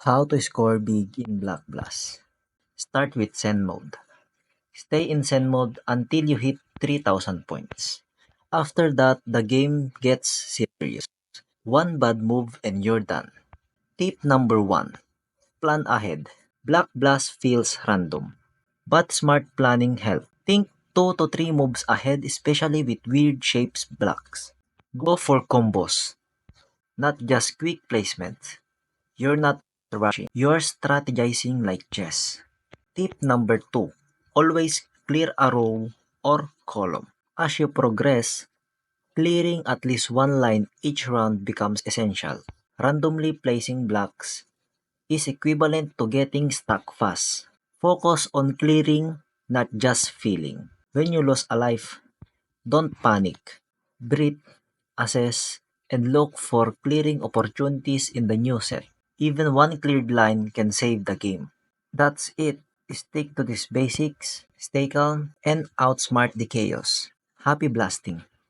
How to score big in Black Blast. Start with Zen mode. Stay in Zen mode until you hit 3,000 points. After that, the game gets serious. One bad move and you're done. Tip number 1. Plan ahead. Black Blast feels random, but smart planning helps. Think 2 to 3 moves ahead, especially with weird shapes blocks. Go for combos, not just quick placement. You're not rushing, you're strategizing like chess. Tip number 2. Always clear a row or column. As you progress, clearing at least one line each round becomes essential. Randomly placing blocks is equivalent to getting stuck fast. Focus on clearing, not just filling. When you lose a life, don't panic. Breathe, assess, and look for clearing opportunities in the new set. Even one cleared line can save the game. That's it. Stick to these basics, stay calm, and outsmart the chaos. Happy blasting!